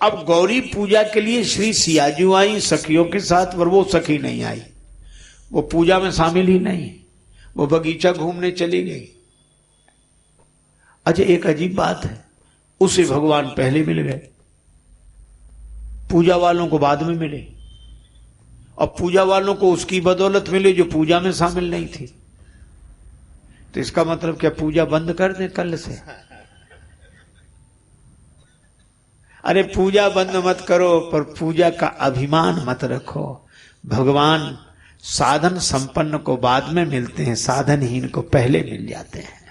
अब गौरी पूजा के लिए श्री सियाजू आई सखियों के साथ, पर वो सखी नहीं आई, वो पूजा में शामिल ही नहीं, वो बगीचा घूमने चली गई। अच्छा, एक अजीब बात है, उसे भगवान पहले मिल गए, पूजा वालों को बाद में मिले, और पूजा वालों को उसकी बदौलत मिले जो पूजा में शामिल नहीं थी। तो इसका मतलब क्या पूजा बंद कर दें कल से? अरे पूजा बंद मत करो, पर पूजा का अभिमान मत रखो। भगवान साधन संपन्न को बाद में मिलते हैं, साधनहीन को पहले मिल जाते हैं।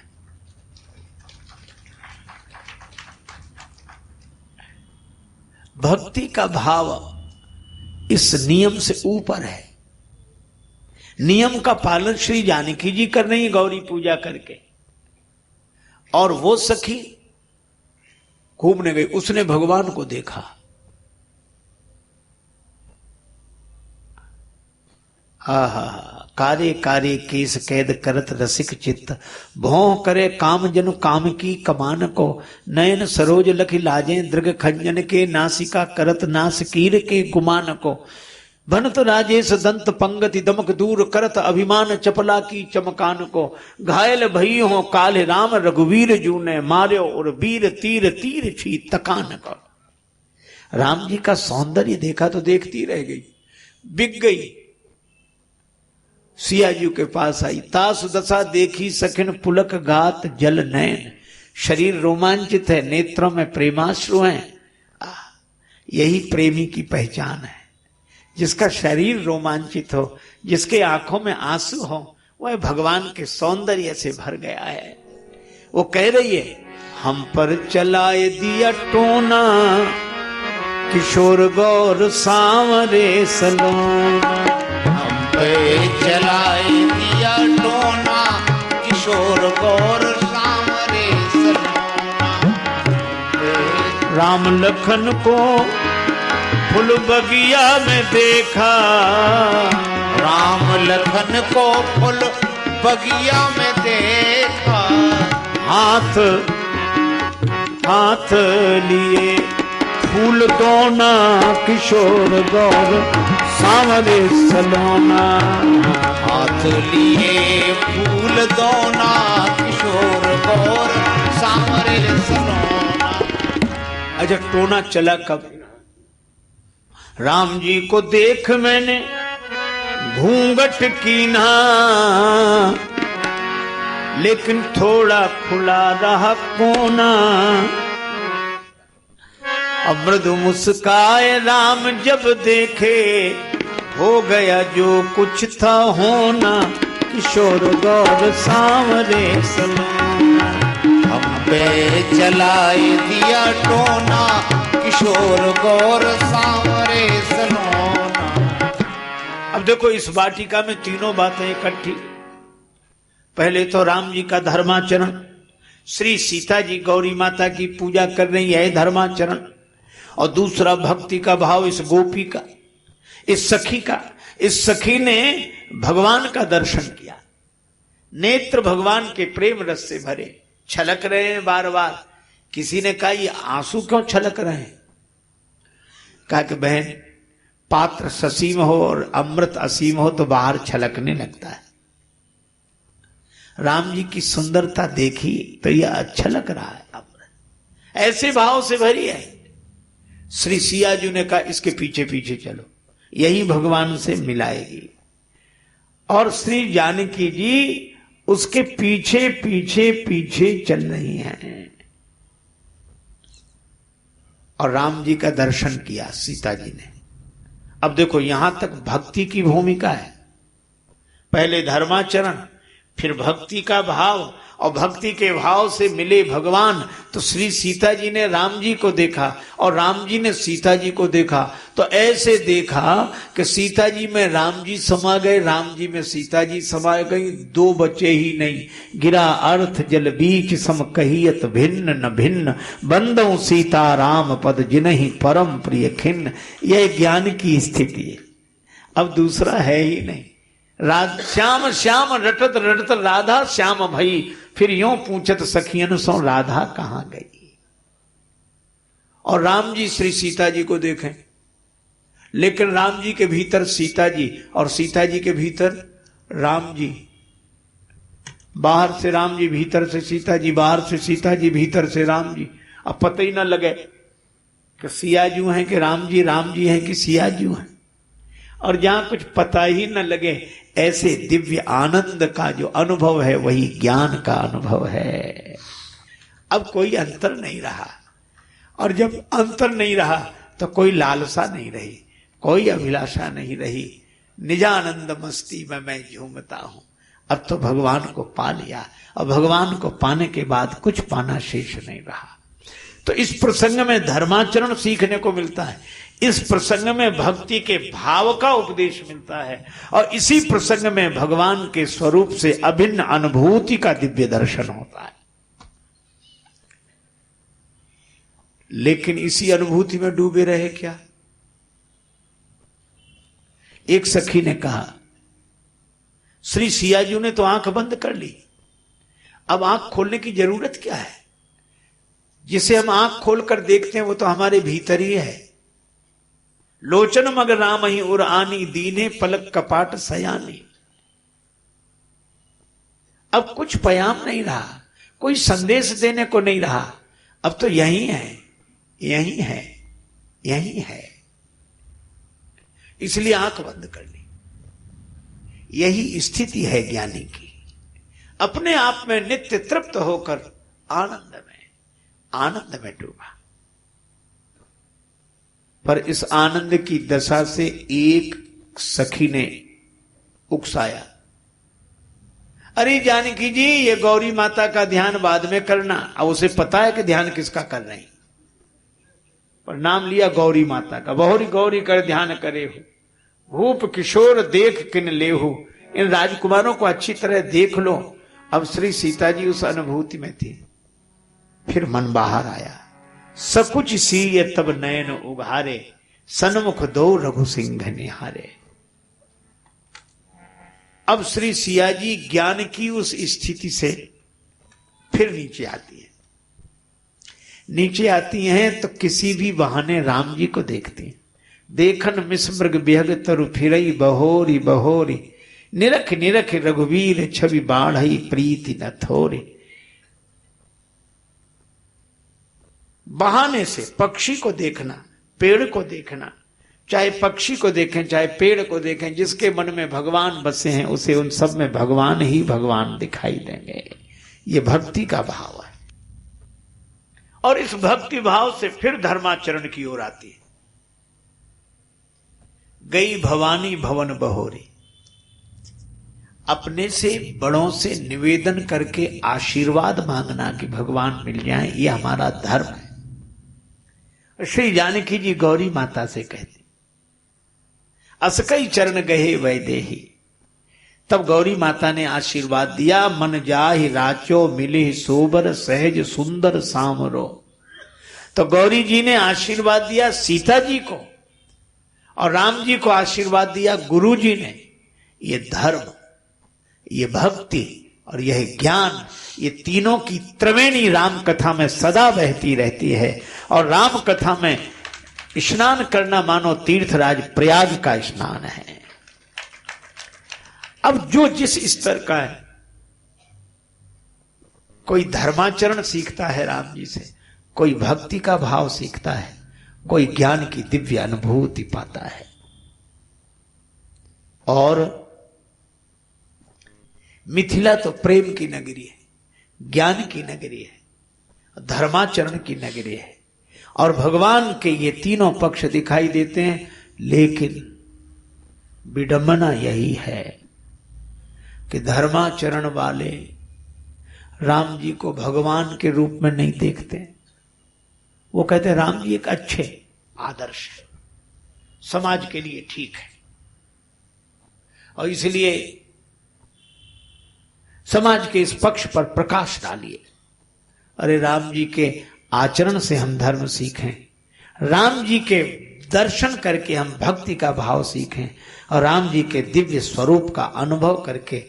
भक्ति का भाव इस नियम से ऊपर है। नियम का पालन श्री जानकी जी कर रही है गौरी पूजा करके, और वो सखी घूमने गई, उसने भगवान को देखा। आहा, कारे कारे केस कैद करत रसिक चित्त, भौं करे काम जनु काम की कमान को, नयन सरोज लखी लाजे दृग खंजन के, नासिका करत नासकीर के गुमान को, बनत राजेश दंत पंगति दमक दूर करत, अभिमान चपला की चमकान को, घायल भई हो काल राम रघुवीर जू ने, मार्यो और वीर तीर तीर छी तकान को। राम जी का सौंदर्य देखा तो देखती रह गई, बिक गई। सियाजू के पास आई, तासु दशा देखी सखिन पुलक गात जल नयन, शरीर रोमांचित है, नेत्रों में प्रेमाश्रु हैं। यही प्रेमी की पहचान है, जिसका शरीर रोमांचित हो, जिसके आंखों में आंसू हो, वह भगवान के सौंदर्य से भर गया है। वो कह रही है, हम पर चलाए दिया टोना, किशोर गौर सांवरे सलोना, हम पे चलाए दिया टोना, किशोर गौर सांवरे सलोना, राम लखन को फूल बगिया में देखा, राम लखन को फूल बगिया में देखा, हाथ हाथ लिए फूल दोना, किशोर गौर सांवरे सलोना, हाथ लिए फूल दोना, किशोर गौर सांवरे सलोना। अच्छा, टोना चला कब? राम जी को देख मैंने घूंघट कीना, लेकिन थोड़ा खुला रहा कोना, अब मृदु मुस्काए राम जब देखे, हो गया जो कुछ था होना, किशोर गौर सांवरे सलोना, हम पे चलाए दिया टोना, किशोर गौर सांवरे सलोना। अब देखो, इस वाटिका में तीनों बातें इकट्ठी। पहले तो राम जी का धर्माचरण, श्री सीता जी गौरी माता की पूजा कर रही है, धर्माचरण। और दूसरा भक्ति का भाव इस गोपी का, इस सखी का। इस सखी ने भगवान का दर्शन किया, नेत्र भगवान के प्रेम रस से भरे, छलक रहे हैं बार बार। किसी ने कहा, ये आंसू क्यों छलक रहे हैं? कहा कि बहन, पात्र ससीम हो और अमृत असीम हो तो बाहर छलकने लगता है। राम जी की सुंदरता देखी तो यह अच्छा लग रहा है, अमृत ऐसे भाव से भरी है। श्री सियाजू ने कहा, इसके पीछे पीछे चलो, यही भगवान से मिलाएगी। और श्री जानकी जी उसके पीछे पीछे पीछे चल रही हैं, और राम जी का दर्शन किया सीता जी ने। अब देखो, यहां तक भक्ति की भूमिका है। पहले धर्माचरण, फिर भक्ति का भाव, और भक्ति के भाव से मिले भगवान। तो श्री सीता जी ने राम जी को देखा और राम जी ने सीता जी को देखा। तो ऐसे देखा कि सीता जी में राम जी समा गए, राम जी में सीता जी समा गई, दो बचे ही नहीं। गिरा अर्थ जल बीच सम कहियत भिन्न न भिन्न, बंदों सीता राम पद जिन्हि परम प्रिय खिन्न। यह ज्ञान की स्थिति है, अब दूसरा है ही नहीं। श्याम श्याम रटत रटत राधा श्याम भई, फिर यूं पूछत सखियन सो राधा कहां गई। और राम जी श्री सीता जी को देखें, लेकिन राम जी के भीतर सीता जी और सीता जी के भीतर राम जी, बाहर से राम जी, भीतर से सीता जी, बाहर से सीता जी, भीतर से राम जी। अब पता ही ना लगे कि सियाजू हैं कि राम जी हैं कि सियाजू हैं। और जहां कुछ पता ही न लगे, ऐसे दिव्य आनंद का जो अनुभव है वही ज्ञान का अनुभव है। अब कोई अंतर नहीं रहा, और जब अंतर नहीं रहा तो कोई लालसा नहीं रही, कोई अभिलाषा नहीं रही। निजानंद मस्ती में मैं झूमता हूं। अब तो भगवान को पा लिया, और भगवान को पाने के बाद कुछ पाना शेष नहीं रहा। तो इस प्रसंग में धर्माचरण सीखने को मिलता है, इस प्रसंग में भक्ति के भाव का उपदेश मिलता है, और इसी प्रसंग में भगवान के स्वरूप से अभिन्न अनुभूति का दिव्य दर्शन होता है। लेकिन इसी अनुभूति में डूबे रहे क्या? एक सखी ने कहा, श्री सियाजू ने तो आंख बंद कर ली, अब आंख खोलने की जरूरत क्या है? जिसे हम आंख खोलकर देखते हैं वो तो हमारे भीतर ही है। लोचन मग राम ही उर आनी, दीने पलक कपाट सयानी। अब कुछ पयाम नहीं रहा, कोई संदेश देने को नहीं रहा, अब तो यही है, यही है, यही है। इसलिए आंख बंद कर ली। यही स्थिति है ज्ञानी की, अपने आप में नित्य तृप्त होकर आनंद में डूबा। पर इस आनंद की दशा से एक सखी ने उकसाया, अरे जानकी जी, ये गौरी माता का ध्यान बाद में करना। अब उसे पता है कि ध्यान किसका कर रहे हैं, पर नाम लिया गौरी माता का। बहुरी गौरी कर ध्यान करे हो, भूप किशोर देख किन ले हो। इन राजकुमारों को अच्छी तरह देख लो। अब श्री सीता जी उस अनुभूति में थी। फिर मन बाहर आया, सकुच सीय तब नयन उघारे, सन्मुख दो रघु सिंह निहारे। अब श्री सिया जी ज्ञान की उस स्थिति से फिर नीचे आती है। नीचे आती हैं तो किसी भी बहाने राम जी को देखती हैं। देखन मिसमृग बिहग तरु फिरई बहोरी बहोरी, निरख निरख रघुवीर छवि बाढ़ई प्रीति न थोरे। बहाने से पक्षी को देखना, पेड़ को देखना, चाहे पक्षी को देखें चाहे पेड़ को देखें, जिसके मन में भगवान बसे हैं उसे उन सब में भगवान ही भगवान दिखाई देंगे। ये भक्ति का भाव है। और इस भक्ति भाव से फिर धर्माचरण की ओर आती है। गई भवानी भवन बहोरी, अपने से बड़ों से निवेदन करके आशीर्वाद मांगना कि भगवान मिल जाए, ये हमारा धर्म है। श्री जानकी जी गौरी माता से कहती, असकई चरण गहे वैदेही। तब गौरी माता ने आशीर्वाद दिया, मन जाहि राचो मिले सोबर सहज सुंदर सामरो। तो गौरी जी ने आशीर्वाद दिया सीता जी को, और राम जी को आशीर्वाद दिया गुरु जी ने। ये धर्म, ये भक्ति और यह ज्ञान, ये तीनों की त्रिवेणी राम कथा में सदा बहती रहती है। और राम कथा में स्नान करना मानो तीर्थराज प्रयाग का स्नान है। अब जो जिस स्तर का है, कोई धर्माचरण सीखता है राम जी से, कोई भक्ति का भाव सीखता है, कोई ज्ञान की दिव्य अनुभूति पाता है। और मिथिला तो प्रेम की नगरी है, ज्ञान की नगरी है, धर्माचरण की नगरी है। और भगवान के ये तीनों पक्ष दिखाई देते हैं। लेकिन विडंबना यही है कि धर्माचरण वाले राम जी को भगवान के रूप में नहीं देखते। वो कहते हैं राम जी एक अच्छे आदर्श है, समाज के लिए ठीक है, और इसलिए समाज के इस पक्ष पर प्रकाश डालिए। अरे राम जी के आचरण से हम धर्म सीखें, राम जी के दर्शन करके हम भक्ति का भाव सीखें, और राम जी के दिव्य स्वरूप का अनुभव करके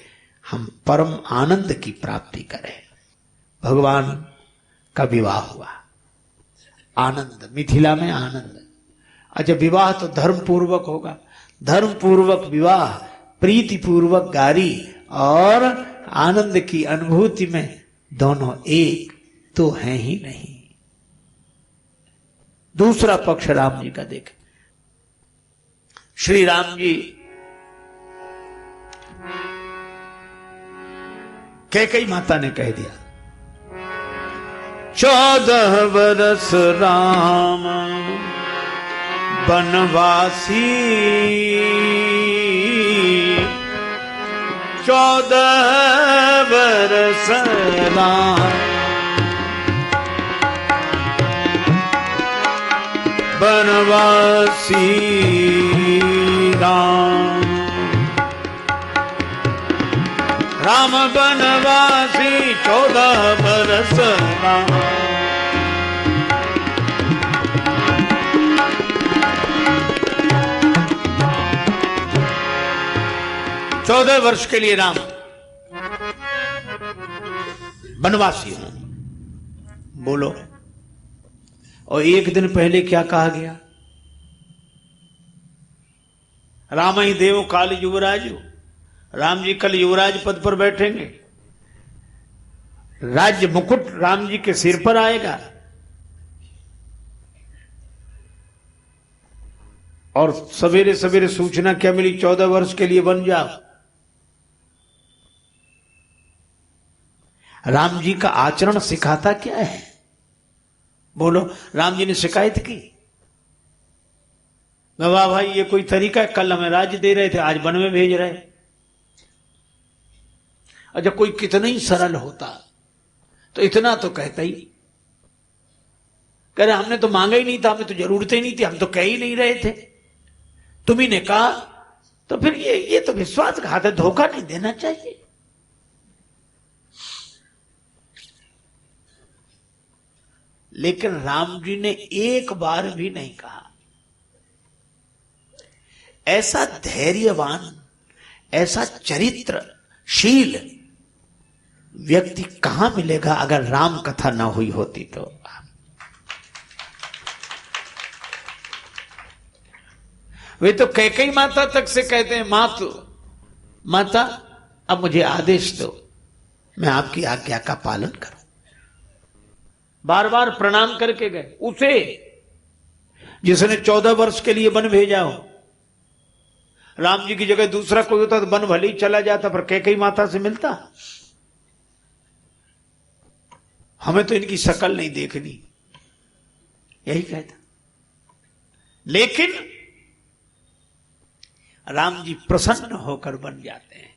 हम परम आनंद की प्राप्ति करें। भगवान का विवाह हुआ, आनंद, मिथिला में आनंद। अच्छा, विवाह तो धर्म पूर्वक होगा, धर्म पूर्वक विवाह, प्रीति पूर्वक गारी और आनंद की अनुभूति में दोनों एक तो है ही नहीं। दूसरा पक्ष राम जी का देखें। श्री राम जी कैकेयी माता ने कह दिया, 14 बरस राम बनवासी, 14 बरस राम बनवासी, राम राम बनवासी 14 बरस राम। 14 वर्ष के लिए राम बनवासी हूं, बोलो। और एक दिन पहले क्या कहा गया, राम ही देव काल युवराज। राम जी कल युवराज पद पर बैठेंगे, राज्य मुकुट राम जी के सिर पर आएगा और सवेरे सवेरे सूचना क्या मिली, 14 वर्ष के लिए बन जाओ। राम जी का आचरण सिखाता क्या है, बोलो। राम जी ने शिकायत की, वाह भाई ये कोई तरीका है, कल हमें राज्य दे रहे थे आज वन में भेज रहे। अच्छा, कोई कितना ही सरल होता तो इतना तो कहता ही, कह रहे हमने तो मांगा ही नहीं था, हमें तो जरूरत ही नहीं थी, हम तो कह ही नहीं रहे थे, तुम्ही ने कहा। तो फिर ये तो विश्वासघात है, धोखा नहीं देना चाहिए। लेकिन राम जी ने एक बार भी नहीं कहा। ऐसा धैर्यवान, ऐसा चरित्रशील व्यक्ति कहां मिलेगा अगर राम कथा ना हुई होती तो। वे तो कैकेयी माता तक से कहते हैं, माता अब मुझे आदेश दो, मैं आपकी आज्ञा का पालन करूं। बार बार प्रणाम करके गए उसे जिसने 14 वर्ष के लिए वन भेजा हो। राम जी की जगह दूसरा कोई होता तो वन भले ही चला जाता, पर कैकेयी माता से मिलता। हमें तो इनकी शक्ल नहीं देखनी, यही कहता। लेकिन राम जी प्रसन्न होकर बन जाते हैं।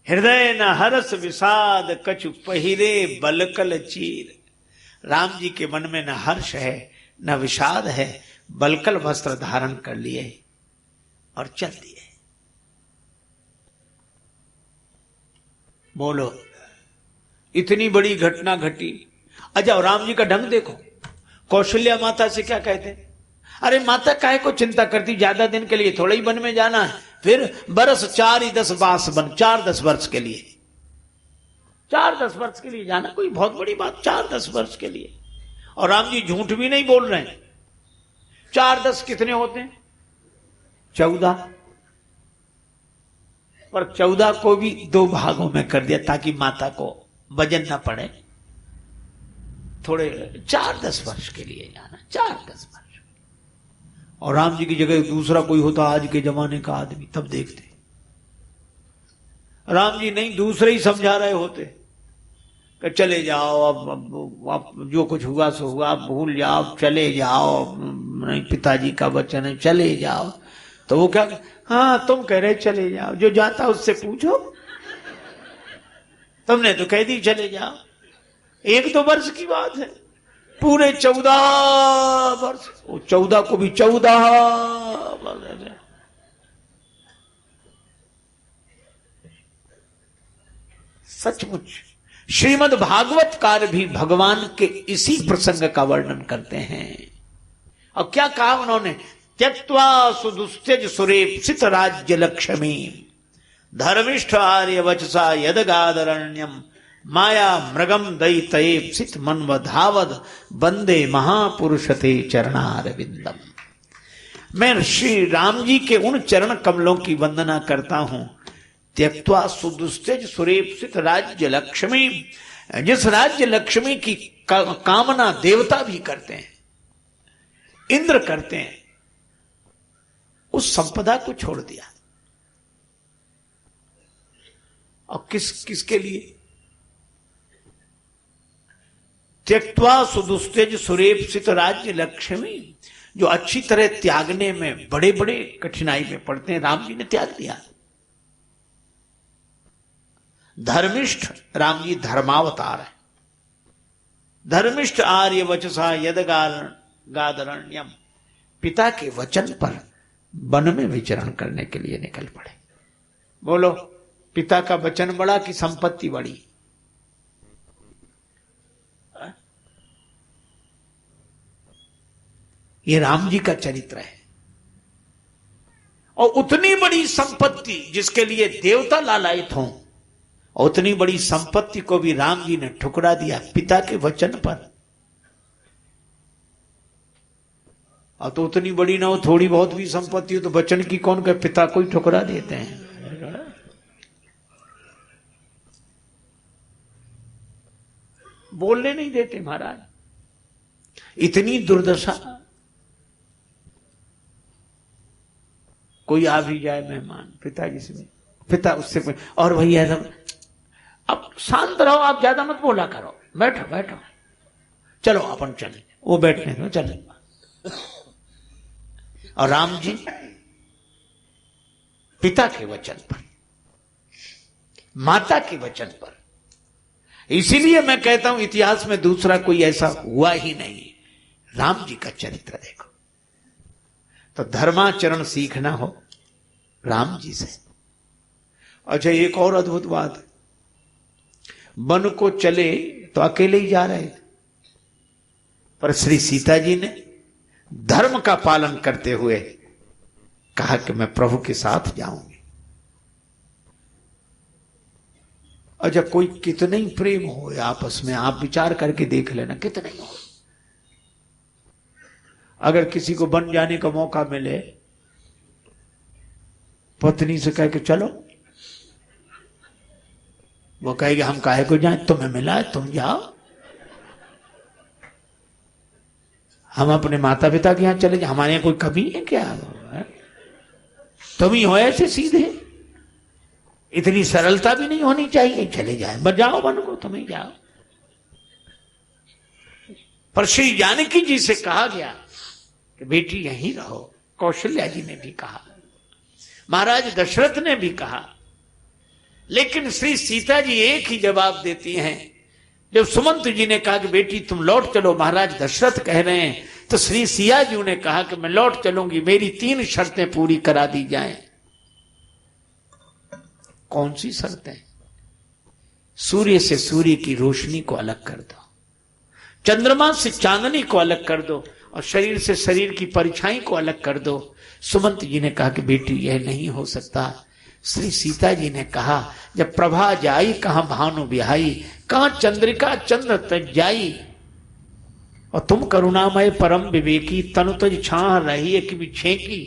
हृदय न हरस विषाद कछु पहिरे बलकल चीर। राम जी के मन में न हर्ष है न विषाद है, बलकल वस्त्र धारण कर लिए और चल दिए। बोलो, इतनी बड़ी घटना घटी। अच्छा, राम जी का ढंग देखो, कौशल्या माता से क्या कहते हैं, अरे माता काहे को चिंता करती, ज्यादा दिन के लिए थोड़ा ही वन में जाना है, फिर बरस 4 ही 10 बास बन, 4-10 वर्ष के लिए, 4-10 वर्ष के लिए जाना कोई बहुत बड़ी बात, 4-10 वर्ष के लिए। और राम जी झूठ भी नहीं बोल रहे हैं। 4-10 कितने होते हैं, 14, पर 14 को भी 2 भागों में कर दिया ताकि माता को वजन ना पड़े। थोड़े 4-10 वर्ष के लिए जाना, 4-10 वर्ष। और राम जी की जगह दूसरा कोई होता आज के जमाने का आदमी, तब देखते राम जी नहीं, दूसरे ही समझा रहे होते कि चले जाओ, अब जो कुछ हुआ सो हुआ, भूल जाओ, चले जाओ, नहीं पिताजी का वचन है, चले जाओ। तो वो क्या, हाँ तुम कह रहे चले जाओ, जो जाता उससे पूछो, तुमने तो कह दी चले जाओ। 1-2 वर्ष की बात है, पूरे 14 वर्ष, 14 को भी 14 वर्ष। सचमुच श्रीमद् भागवतकार भी भगवान के इसी प्रसंग का वर्णन करते हैं। और क्या कहा उन्होंने, त्यक्त्वा सुदुस्त्यज सुरेप्सित राज्य लक्ष्मी धर्मिष्ठ आर्य वचसा यदगादरण्यम माया मृगम दयितये सित मनवधावद वंदे महापुरुष ते चरणारविंदम। मैं श्री राम जी के उन चरण कमलों की वंदना करता हूं। त्यक्त्वा सुदुस्तेज सुरेप्सित राज्य लक्ष्मी, जिस राज्य लक्ष्मी की कामना देवता भी करते हैं, इंद्र करते हैं, उस संपदा को छोड़ दिया। और किसके लिए? त्यक्त्वा सुदुस्तेज सुरेप्सित राज्य लक्ष्मी, जो अच्छी तरह त्यागने में बड़े बड़े कठिनाई में पड़ते हैं, राम जी ने त्याग दिया। धर्मिष्ठ राम जी धर्मावतार है। धर्मिष्ठ आर्य वचसा यद गादरण्यम, पिता के वचन पर वन में विचरण करने के लिए निकल पड़े। बोलो, पिता का वचन बड़ा कि संपत्ति बड़ी? ये राम जी का चरित्र है। और उतनी बड़ी संपत्ति जिसके लिए देवता लालायित हों, उतनी बड़ी संपत्ति को भी राम जी ने ठुकरा दिया पिता के वचन पर। और तो उतनी बड़ी ना हो, थोड़ी बहुत भी संपत्ति हो तो वचन की कौन कहे, पिता को ही ठुकरा देते हैं। बोलने नहीं देते महाराज, इतनी दुर्दशा। कोई आ भी जाए मेहमान, पिताजी से, पिता उससे, और भैया सब, अब शांत रहो, आप ज्यादा मत बोला करो, बैठो बैठो, चलो अपन चले। वो बैठने दो, चले। और राम जी पिता के वचन पर, माता के वचन पर। इसीलिए मैं कहता हूं इतिहास में दूसरा कोई ऐसा हुआ ही नहीं। राम जी का चरित्र देखो। तो धर्माचरण सीखना हो राम जी से। अच्छा, एक और अद्भुत बात, वन को चले तो अकेले ही जा रहे थे, पर श्री सीता जी ने धर्म का पालन करते हुए कहा कि मैं प्रभु के साथ जाऊंगी। अच्छा, कोई कितने ही प्रेम हो आपस में, आप विचार करके देख लेना, कितने ही हो। अगर किसी को बन जाने का मौका मिले, पत्नी से कह के चलो, वो कहेगी हम काहे को जाए, तुम्हें मिला है तुम जाओ, हम अपने माता पिता के यहां चले जाए, हमारे यहां कोई कमी है क्या? तुम ही हो ऐसे सीधे, इतनी सरलता भी नहीं होनी चाहिए। चले जाए, बजाओ बन को, तुम ही जाओ। पर श्री जानकी जी से कहा गया कि बेटी यहीं रहो। कौशल्या जी ने भी कहा, महाराज दशरथ ने भी कहा, लेकिन श्री सीता जी एक ही जवाब देती हैं। जब सुमंत जी ने कहा कि बेटी तुम लौट चलो, महाराज दशरथ कह रहे हैं, तो श्री सिया जी ने कहा कि मैं लौट चलूंगी, मेरी 3 शर्तें पूरी करा दी जाएं। कौन सी शर्तें? सूर्य से सूर्य की रोशनी को अलग कर दो, चंद्रमा से चांदनी को अलग कर दो, और शरीर से शरीर की परछाई को अलग कर दो। सुमंत जी ने कहा कि बेटी यह नहीं हो सकता। श्री सीता जी ने कहा, जब प्रभा जाई कहां भानु बिहाई, कहां चंद्रिका चंद्र तज जाई, और तुम करुणामय परम विवेकी, तनु तज छाह रही है कि बिछेकी।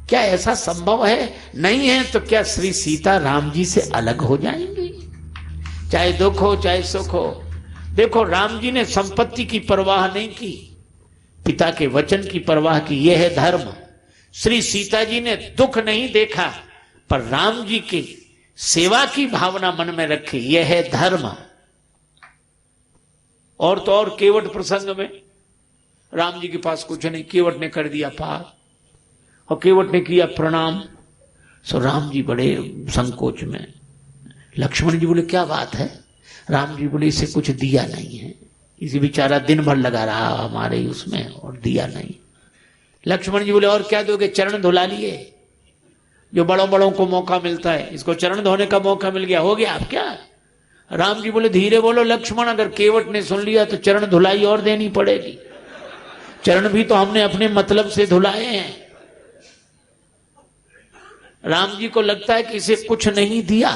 क्या ऐसा संभव है? नहीं है तो क्या श्री सीता राम जी से अलग हो जाएंगी? चाहे दुख हो चाहे सुख हो। देखो, राम जी ने संपत्ति की परवाह नहीं की, पिता के वचन की परवाह की। यह है धर्म। श्री सीता जी ने दुख नहीं देखा, पर राम जी की सेवा की भावना मन में रखी। यह है धर्म। और तो और केवट प्रसंग में राम जी के पास कुछ नहीं, केवट ने कर दिया पार, और केवट ने किया प्रणाम। सो राम जी बड़े संकोच में। लक्ष्मण जी बोले क्या बात है? राम जी बोले इसे कुछ दिया नहीं है, इसी बेचारा दिन भर लगा रहा हमारे उसमें और दिया नहीं। लक्ष्मण जी बोले और क्या दोगे? चरण धुला लिए, जो बड़ों बड़ों को मौका मिलता है, इसको चरण धोने का मौका मिल गया, हो गया आप क्या? राम जी बोले धीरे बोलो लक्ष्मण, अगर केवट ने सुन लिया तो चरण धुलाई और देनी पड़ेगी। चरण भी तो हमने अपने मतलब से धुलाए हैं। राम जी को लगता है कि इसे कुछ नहीं दिया,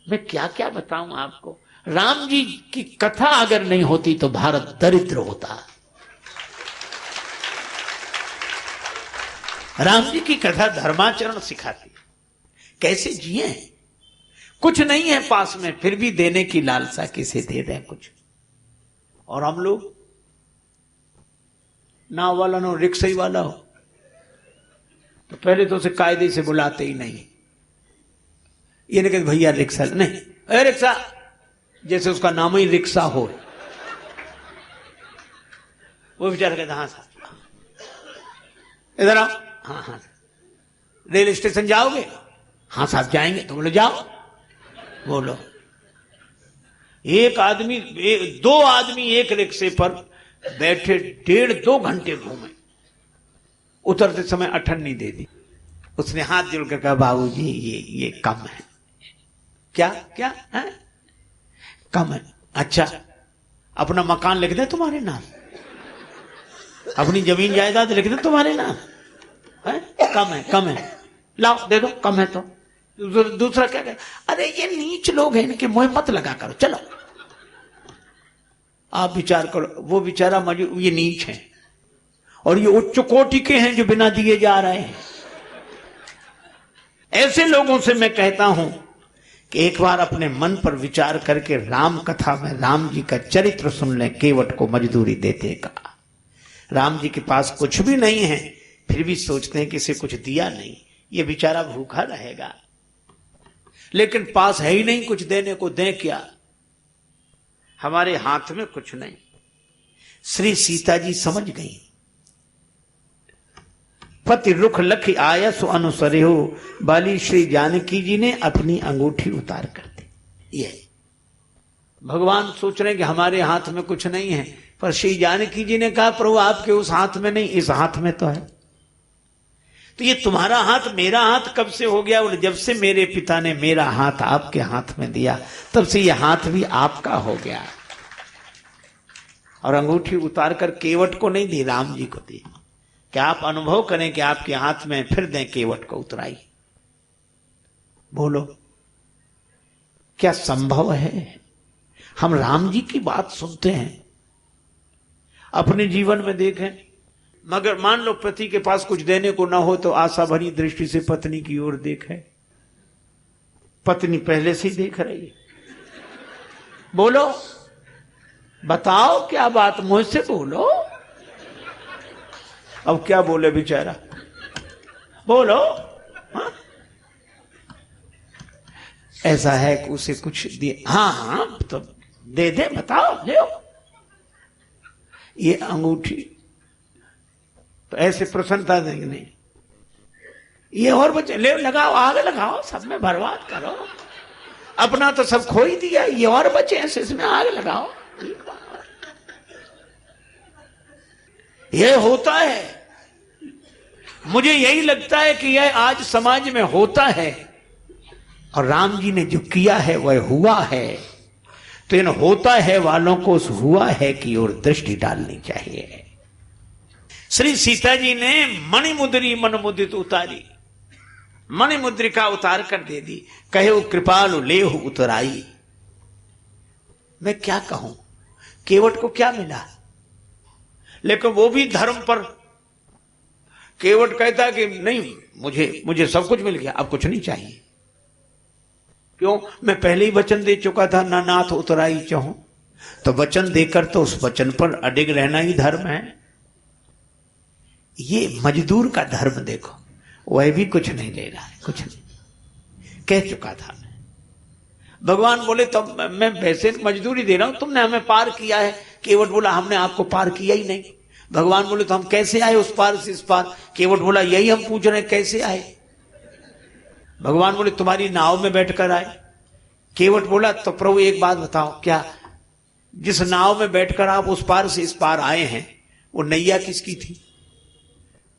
मैं क्या क्या बताऊं आपको। राम जी की कथा अगर नहीं होती तो भारत दरिद्र होता। राम जी की कथा धर्माचरण सिखाती, कैसे जिए। कुछ नहीं है पास में, फिर भी देने की लालसा, किसे दे दें कुछ। और हम लोग, नाव वाला ना हो, रिक्शा वाला हो, तो पहले तो उसे कायदे से बुलाते ही नहीं। ये नहीं कहते भैया रिक्शा नहीं, अरे रिक्शा, जैसे उसका नाम ही रिक्शा हो। वो बेचारा कहता हाँ साहब, इधर आओ, हाँ हाँ। रेल स्टेशन जाओगे? हाँ साहब जाएंगे। तो बोलो जाओ। बोलो। एक आदमी, दो आदमी एक रिक्शे पर बैठे 1.5-2 घंटे घूमे, उतरते समय अठन्नी दे दी। उसने हाथ जोड़कर कहा बाबूजी ये कम है। क्या क्या है? कम है। अच्छा, अपना मकान लिख दे तुम्हारे नाम, अपनी जमीन जायदाद लिख दे तुम्हारे नाम है? कम है, कम है, लाओ दे दो, कम है तो। दूसरा क्या कहे, अरे ये नीच लोग हैं, इनके मुंह मत लगा करो, चलो आप विचार करो। वो बेचारा मजदूर, ये नीच है, और ये उच्च कोटि के हैं जो बिना दिए जा रहे हैं। ऐसे लोगों से मैं कहता हूं कि एक बार अपने मन पर विचार करके राम कथा में राम जी का चरित्र सुन लें। केवट को मजदूरी देते कहा, राम जी के पास कुछ भी नहीं है, फिर भी सोचते हैं कि इसे कुछ दिया नहीं, ये बेचारा भूखा रहेगा। लेकिन पास है ही नहीं कुछ देने को, दें क्या? हमारे हाथ में कुछ नहीं। श्री सीता जी समझ गई। पति रुख लख आया सो अनुसरे हो, बाली श्री जानकी जी ने अपनी अंगूठी उतार कर दी। ये भगवान सोच रहे हैं कि हमारे हाथ में कुछ नहीं है, पर श्री जानकी जी ने कहा प्रभु आपके उस हाथ में नहीं, इस हाथ में तो है। तो ये तुम्हारा हाथ मेरा हाथ कब से हो गया? जब से मेरे पिता ने मेरा हाथ आपके हाथ में दिया, तब से ये हाथ भी आपका हो गया। और अंगूठी उतार कर केवट को नहीं दी, राम जी को दी। क्या आप अनुभव करें कि आपके हाथ में फिर दें केवट को उतराई? बोलो, क्या संभव है? हम राम जी की बात सुनते हैं, अपने जीवन में देखें। मगर मान लो पति के पास कुछ देने को ना हो तो आशा भरी दृष्टि से पत्नी की ओर देखे। पत्नी पहले से ही देख रही है। बोलो, बताओ क्या बात, मुझसे बोलो। अब क्या बोले बेचारा, बोलो। हाँ? ऐसा है कि उसे कुछ दिए, हाँ हाँ तो दे दे, बताओ दे। ये अंगूठी तो ऐसे प्रसन्नता देंगे नहीं। ये और बच्चे ले लगाओ, आग लगाओ, सब में बर्बाद करो। अपना तो सब खो ही दिया, ये और बच्चे ऐसे इसमें आग लगाओ। ये होता है। मुझे यही लगता है कि यह आज समाज में होता है, और राम जी ने जो किया है वह हुआ है। तो इन होता है वालों को उस हुआ है की ओर दृष्टि डालनी चाहिए। श्री सीता जी ने मणिमुद्री मन मुदित उतारी, मणिमुद्रिका उतार कर दे दी। कहे कृपालु लेहु उतराई। मैं क्या कहूं, केवट को क्या मिला? लेकिन वो भी धर्म पर। केवट कहता कि नहीं, मुझे सब कुछ मिल गया, अब कुछ नहीं चाहिए। क्यों? मैं पहले ही वचन दे चुका था, ना नाथ उतराई चाहूं। तो वचन देकर तो उस वचन पर अडिग रहना ही धर्म है। ये मजदूर का धर्म देखो, वह भी कुछ नहीं ले रहा है, कुछ नहीं, कह चुका था मैं। भगवान बोले तो मैं वैसे मजदूरी दे रहा हूं, तुमने हमें पार किया है। केवट बोला हमने आपको पार किया ही नहीं। भगवान बोले तो हम कैसे आए उस पार से इस पार? केवट बोला यही हम पूछ रहे हैं, कैसे आए? भगवान बोले तुम्हारी नाव में बैठकर आए। केवट बोला तो प्रभु एक बात बताओ, क्या जिस नाव में बैठकर आप उस पार से इस पार आए हैं, वो नैया किसकी थी?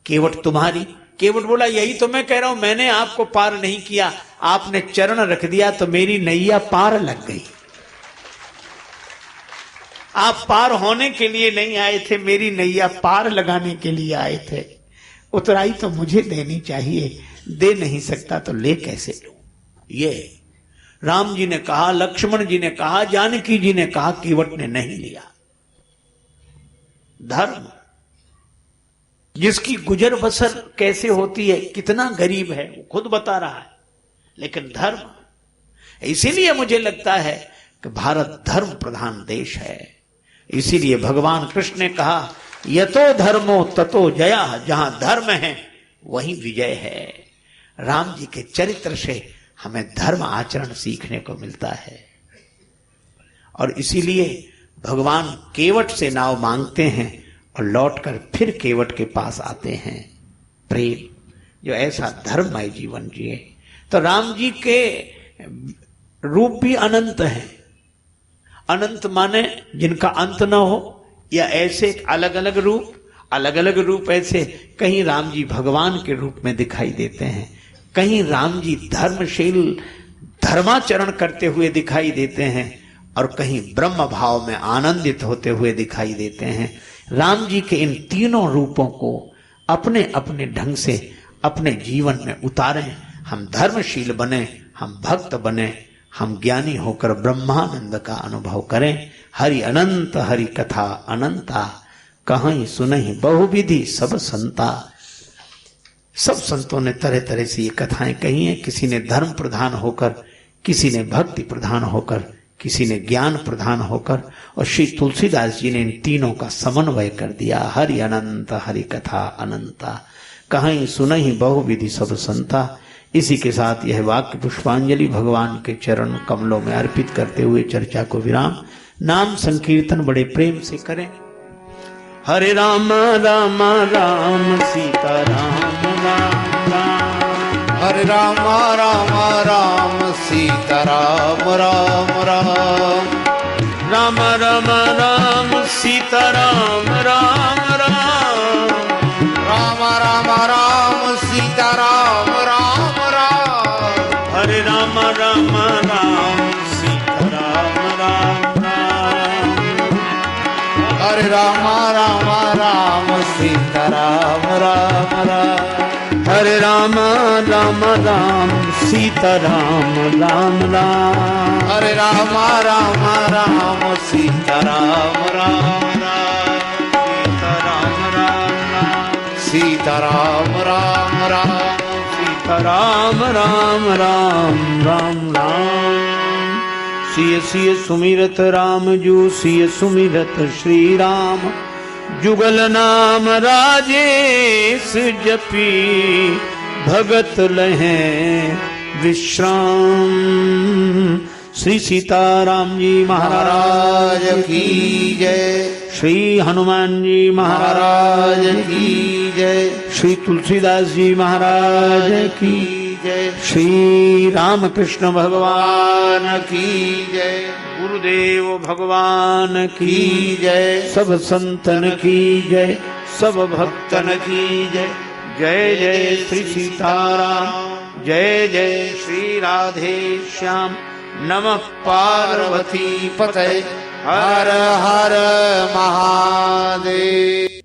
केवट तुम्हारी। केवट बोला यही तो मैं कह रहा हूं, मैंने आपको पार नहीं किया, आपने चरण रख दिया तो मेरी नैया पार लग गई। आप पार होने के लिए नहीं आए थे, मेरी नैया पार लगाने के लिए आए थे। उतराई तो मुझे देनी चाहिए, दे नहीं सकता तो ले कैसे लूं? ये राम जी ने कहा, लक्ष्मण जी ने कहा, जानकी जी ने कहा, केवट ने नहीं लिया। धर्म, जिसकी गुजर बसर कैसे होती है, कितना गरीब है, वो खुद बता रहा है। लेकिन धर्म, इसीलिए मुझे लगता है कि भारत धर्म प्रधान देश है। इसीलिए भगवान कृष्ण ने कहा, यतो धर्मो ततो जया, जहां धर्म है वहीं विजय है। राम जी के चरित्र से हमें धर्म आचरण सीखने को मिलता है। और इसीलिए भगवान केवट से नाव मांगते हैं और लौटकर फिर केवट के पास आते हैं। प्रेम, जो ऐसा धर्ममय जीवन जिए। तो राम जी के रूप भी अनंत हैं। अनंत माने जिनका अंत न हो, या ऐसे अलग अलग रूप ऐसे। कहीं राम जी भगवान के रूप में दिखाई देते हैं, कहीं राम जी धर्मशील धर्माचरण करते हुए दिखाई देते हैं, और कहीं ब्रह्म भाव में आनंदित होते हुए दिखाई देते हैं। राम जी के इन तीनों रूपों को अपने अपने ढंग से अपने जीवन में उतारें। हम धर्मशील बने, हम भक्त बने, हम ज्ञानी होकर ब्रह्मानंद का अनुभव करें। हरि अनंत हरि कथा अनंता, कहीं सुनहि बहुविधि सब संता। सब संतों ने तरह तरह से ये कथाएं कही हैं। किसी ने धर्म प्रधान होकर, किसी ने भक्ति प्रधान होकर, किसी ने ज्ञान प्रधान होकर, और श्री तुलसीदास जी ने इन तीनों का समन्वय कर दिया। हरि अनंत हरि कथा अनंता, कहीं सुनहि बहुविधि सब संता। इसी के साथ यह वाक्य पुष्पांजलि भगवान के चरण कमलों में अर्पित करते हुए चर्चा को विराम। नाम संकीर्तन बड़े प्रेम से करें। हरे राम राम राम सीता राम राम राम, हरे राम राम राम सीता राम राम राम, राम राम राम सीता राम राम राम, राम राम राम सीता राम राम राम, हरे राम राम राम सीता राम राम राम, हरे राम राम राम सीता राम राम राम, हरे राम राम राम सीता राम राम राम, हरे राम राम राम सीता राम राम राम, सीता राम राम राम, सीता राम राम सीता राम राम राम, राम राम राम। सिय सिय सुमिरत राम जू, सिय सुमिरत श्री राम, जुगल नाम राजेश जपी, भगत लहें विश्राम। श्री सीताराम जी महाराज की जय, श्री हनुमान जी महाराज की जय, श्री तुलसीदास जी महाराज की जय, श्री रामकृष्ण भगवान की जय, गुरुदेव भगवान की जय, सब संतन की जय, सब भक्तन की जय। जय जय श्री सीताराम, जय जय श्री राधे श्याम। नमः पार्वती पतये, हर हर महादेव।